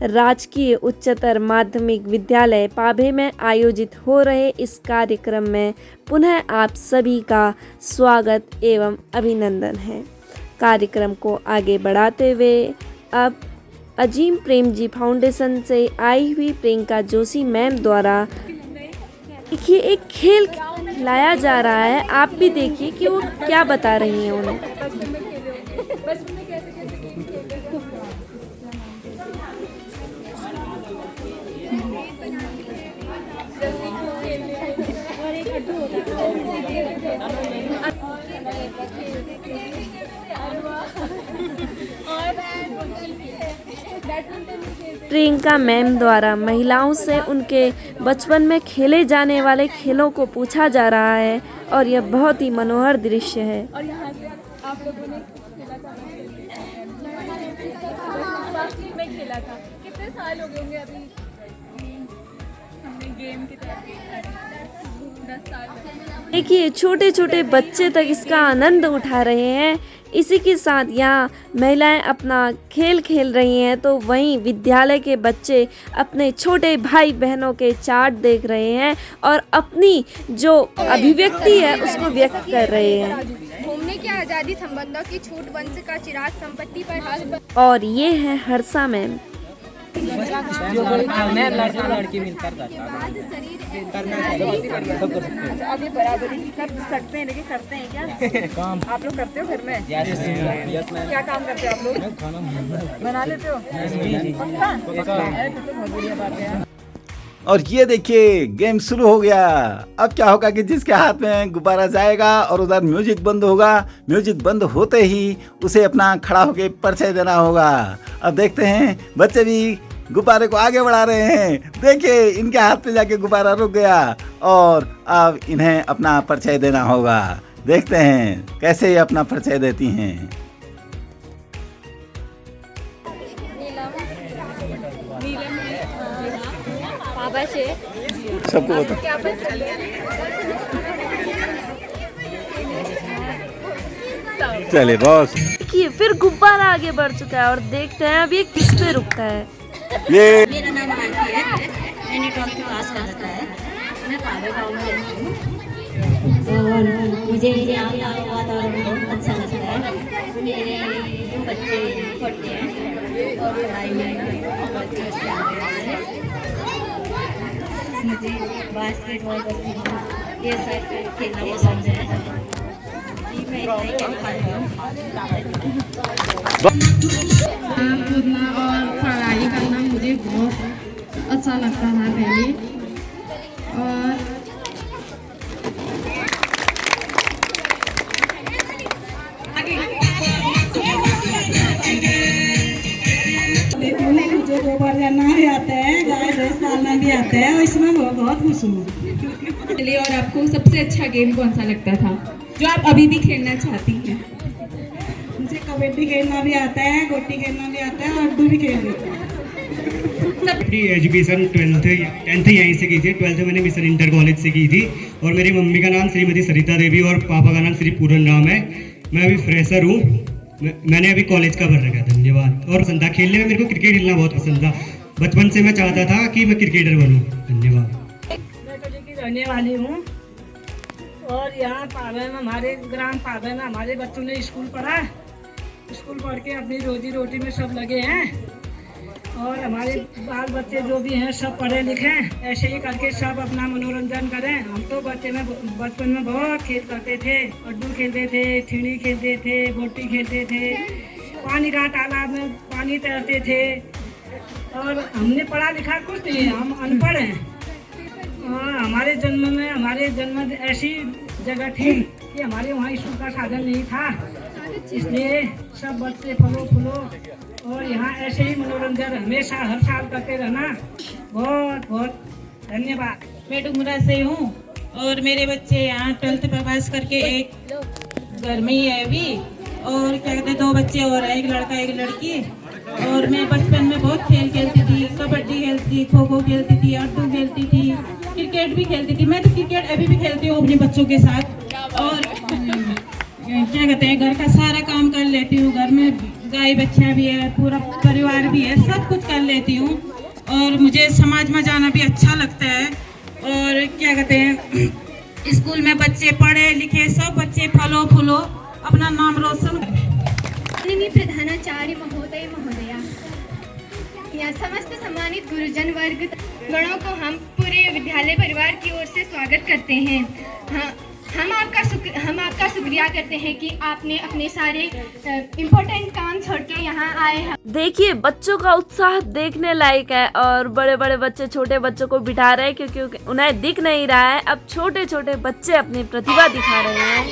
राजकीय उच्चतर माध्यमिक विद्यालय पाभे में आयोजित हो रहे इस कार्यक्रम में पुनः आप सभी का स्वागत एवं अभिनंदन है। कार्यक्रम को आगे बढ़ाते हुए अब अजीम प्रेम जी फाउंडेशन से आई हुई प्रियंका जोशी मैम द्वारा देखिए एक खेल खिलाया जा रहा है। आप भी देखिए कि वो क्या बता रही हैं उन्हें। प्रियंका मैम द्वारा महिलाओं से उनके बचपन में खेले जाने वाले खेलों को पूछा जा रहा है और यह बहुत ही मनोहर दृश्य है। और यहाँ से आप लोगों ने खेला था में खेला था। कितने साल हो गए होंगे अभी हमने गेम की तरफ 10 साल। देखिए छोटे छोटे बच्चे तक इसका आनंद उठा रहे हैं। इसी के साथ यहाँ महिलाएं अपना खेल खेल रही हैं तो वहीं विद्यालय के बच्चे अपने छोटे भाई बहनों के चार्ट देख रहे हैं और अपनी जो अभिव्यक्ति है उसको व्यक्त कर रहे हैं। घूमने की आज़ादी, संबंधों की छूट, वंश का चिराग, संपत्ति पर हक। और ये है हर्षा मैम। लड़का लड़की मिलकर अभी बराबरी कर सकते हैं, लेकिन करते हैं क्या काम? आप लोग करते हो घर में? क्या काम करते हो आप लोग? बना लेते हो? पक्का? तो बहुत बढ़िया बात है। और ये देखिए गेम शुरू हो गया। अब क्या होगा कि जिसके हाथ में गुब्बारा जाएगा और उधर म्यूजिक बंद होगा, म्यूजिक बंद होते ही उसे अपना खड़ा होकर परिचय देना होगा। अब देखते हैं बच्चे भी गुब्बारे को आगे बढ़ा रहे हैं। देखिए इनके हाथ पे जाके गुब्बारा रुक गया और अब इन्हें अपना परिचय देना होगा। देखते हैं कैसे ये अपना परिचय देती हैं। सबको बता। चले बॉस। देखिए फिर गुब्बारा आगे बढ़ चुका है और देखते हैं अब ये किस पे रुकता है। ये मेरा नाम आरती है, मैंने 12th पास कर रखा है। मैं पाभे गाँव में रहती हूँ और मुझे यहाँ का वातावरण बहुत अच्छा लगता है। मेरे जो बच्चे पढ़ते हैं और पढ़ाई में बहुत अच्छे से आगे हैं। मुझे बास्केटबॉल पसंद है, ये सब खेलना पसंद है। मैं इतना ही खेल पाती हूँ। कूदना और पढ़ाई करना मुझे बहुत अच्छा लगता था पहले। और मुझे 2 बार जाना भी आता है, गाय भैंस पालना भी आता है और इसमें बहुत खुश हूँ। और आपको सबसे अच्छा गेम कौन सा लगता था जो आप अभी भी खेलना चाहती हैं? मुझे कबड्डी खेलना भी आता है, गोटी खेलना भी आता है और लड्डू भी खेल लेता है। एजुकेशन 10th यहीं से की थी। 12th मैंने मिशन इंटर कॉलेज से की थी और मेरी मम्मी का नाम श्रीमती सरिता देवी और पापा का नाम श्री पूरन राम है। मैं अभी फ्रेशर हूँ। मैंने अभी कॉलेज का भर रखा है। धन्यवाद। और पसंद था खेलने में, मेरे को क्रिकेट खेलना बहुत पसंद था। बचपन से मैं चाहता था कि मैं क्रिकेटर बनूँ। धन्यवाद। मैं टोली की रहने वाली हूँ और यहाँ पाभे में, हमारे ग्राम पाभे में हमारे बच्चों ने स्कूल पढ़ा। स्कूल पढ़ के अपनी रोजी रोटी में सब लगे हैं और हमारे बाल बच्चे जो भी हैं सब पढ़े लिखे, ऐसे ही करके सब अपना मनोरंजन करें। हम तो बचपन में बहुत खेल करते थे। लड्डू खेलते थे, ठिड़ी खेलते थे, गोटी खेलते थे, पानी का तालाब में पानी तैरते थे। और हमने पढ़ा लिखा कुछ नहीं, हम अनपढ़ हैं। हमारे जन्म ऐसी जगह थी कि हमारे वहाँ स्कूल का साधन नहीं था, इसलिए सब बच्चे फलो फूलो और यहाँ ऐसे ही मनोरंजन हमेशा हर साल करते रहना। बहुत बहुत धन्यवाद। मैं डुमरा से हूँ और मेरे बच्चे यहाँ 12th पास करके एक घर में ही है अभी। और क्या कहते हैं 2 बच्चे और हैं, एक लड़का एक लड़की। और मैं बचपन में बहुत खेल खेलती थी, कबड्डी खेलती, खो खो खेलती थी, लड्डू खेलती थी, क्रिकेट भी खेलती थी। मैं तो क्रिकेट अभी भी खेलती हूँ अपने बच्चों के साथ। और क्या कहते हैं घर का सारा काम कर लेती हूँ। गाय बच्चा भी है, पूरा परिवार भी है, सब कुछ कर लेती हूँ। और मुझे समाज में जाना भी अच्छा लगता है। और क्या कहते हैं, स्कूल में बच्चे पढ़े लिखे, सब बच्चे फलो फूलो अपना नाम रोशन। माननीय प्रधानाचार्य महोदय महोदया, यहाँ समस्त सम्मानित गुरुजन वर्ग गणों को हम पूरे विद्यालय परिवार की ओर से स्वागत करते हैं। हम आपका शुक्रिया करते हैं कि आपने अपने सारे इम्पोर्टेंट काम छोड़ के यहाँ आए हैं। देखिए बच्चों का उत्साह देखने लायक है और बड़े बड़े बच्चे छोटे बच्चों को बिठा रहे हैं क्योंकि उन्हें दिख नहीं रहा है। अब छोटे छोटे बच्चे अपनी प्रतिभा दिखा रहे हैं।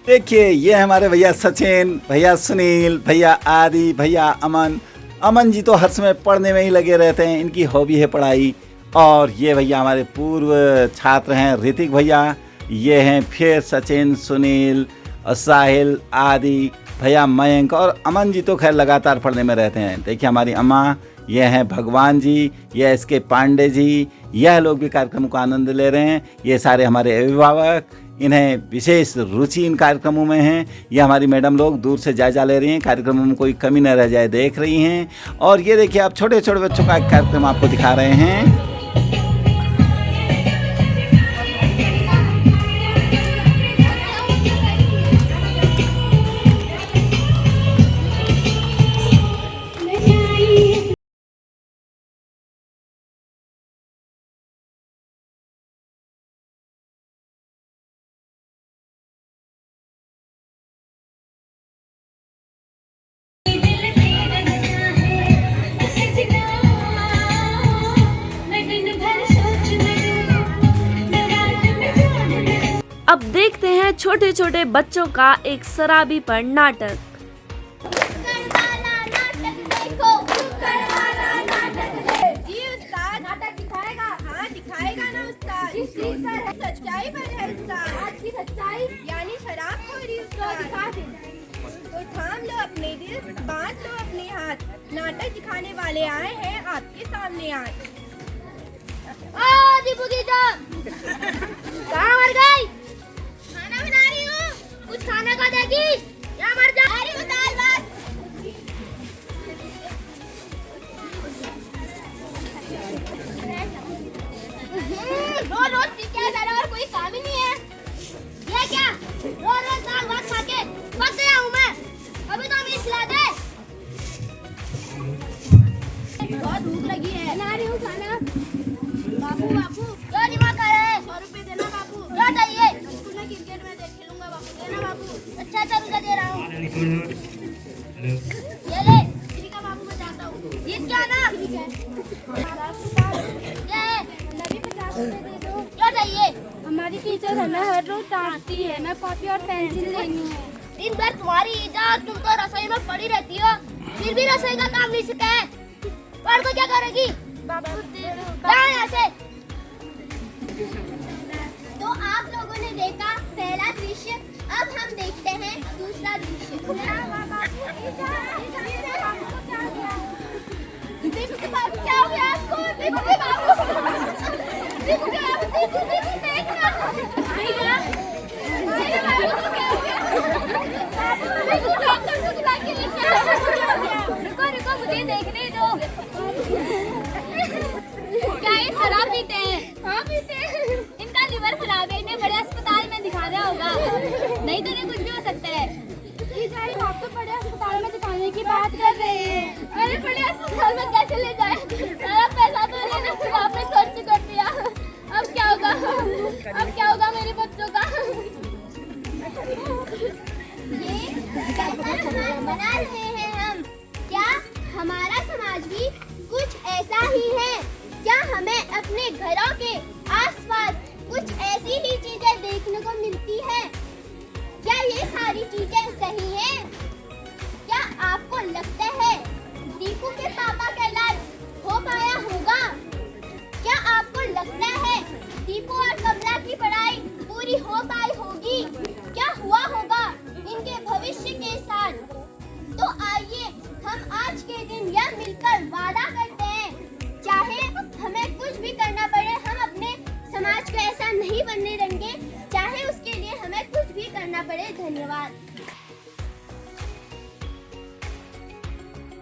देखिए ये हमारे भैया सचिन, भैया सुनील, भैया आदि, भैया अमन जी तो हर समय पढ़ने में ही लगे रहते हैं, इनकी हॉबी है पढ़ाई। और ये भैया हमारे पूर्व छात्र हैं ऋतिक भैया, ये हैं फिर सचिन, सुनील, साहिल, आदि, भैया मयंक और अमन जी तो खैर लगातार पढ़ने में रहते हैं। देखिए हमारी अम्मा, ये हैं भगवान जी, ये एसके पांडे जी, यह लोग भी कार्यक्रम का आनंद ले रहे हैं। ये सारे हमारे अभिभावक, इन्हें विशेष रुचि इन कार्यक्रमों में है। ये हमारी मैडम लोग दूर से जायजा ले रही हैं, कार्यक्रमों में कोई कमी न रह जाए देख रही हैं। और ये देखिए आप छोटे छोटे बच्चों का कार्यक्रम आपको दिखा रहे हैं। अब देखते हैं छोटे छोटे बच्चों का एक शराबीपन नाटक। नाटक दिखाएगा? हाँ दिखाएगा ना उस्ताद। सच्चाई पर है उस्ताद। आज की सच्चाई यानी शराबखोरी उस्ताद। दिखा दे। तो थाम लो अपने दिल, बांध लो अपने हाथ। नाटक दिखाने वाले आए हैं आपके सामने आज। दीपू की कहाँ मर गई? खाना बना रही हूँ, कुछ खाने को देगी या मर जा? अरे उतार बात। रोज रोज क्या कर रहा और कोई काम ही नहीं है। ये क्या रोज रोज दाल भात खा के पक गया हूँ मैं। अभी तो हमें खिला दे। बहुत भूख लगी है। बना रही हूँ खाना। बाबू क्या दिमाग कर रहे हैं? 100 रुपए देना बाबू। क्या चाहिए? स्कूल में क्रिकेट में देख खेलूंगा बाबू। देना बाबू। अच्छा रुपया दे रहा हूँ। ये ले। ठीक है बाबू मैं जाता हूँ। जीत क्या ना? ठीक है। क्या है? 50 रुपए दे दो। क्या चाहिए? हमारी टीचर हमें हर रोज डांटती है। मैं कॉपी और पेंसिल लेनी है। दिन भर तुम्हारी इजाजत, तुम तो रसोई में पड़ी रहती हो, फिर भी रसोई का काम नहीं सीखा है। पढ़ को क्या करेगी? यहाँ से। तो आप लोगों ने देखा पहला दृश्य, अब हम देखते हैं दूसरा दृश्य। दीपू के बाबू क्या हो गया आपको? दीपू के बाबू, दीपू के बाबू, दीपू देखना। रुको मुझे देखने दो। क्या ये शराब पीते हैं? हाँ पीते हैं। इनका लिवर खराब है, इन्हें बड़े अस्पताल में दिखाना होगा, नहीं तो इन्हें कुछ भी हो सकता है। आप तो बड़े अस्पताल में दिखाने की बात कर रहे हैं। अरे बड़े अस्पताल में कैसे ले जाए? सारा पैसा तो इन्होंने शराब में खर्च कर दिया। अब क्या होगा? अब क्या होगा मेरे बच्चों का? ये बना रहे हैं हम। क्या हमारा समाज भी कुछ ऐसा ही है? क्या हमें अपने घरों के आसपास कुछ ऐसी ही चीजें देखने को मिलती है? क्या ये सारी चीजें सही हैं? क्या आपको लगता है दीपू के पापा का इलाज हो पाया होगा? क्या आपको लगता है दीपू और कमला की पढ़ाई पूरी हो पाई होगी? क्या हुआ होगा इनके भविष्य के साथ? तो आइए हम आज के दिन यह मिलकर बनने रहेंगे, चाहे उसके लिए हमें कुछ भी करना पड़े। धन्यवाद।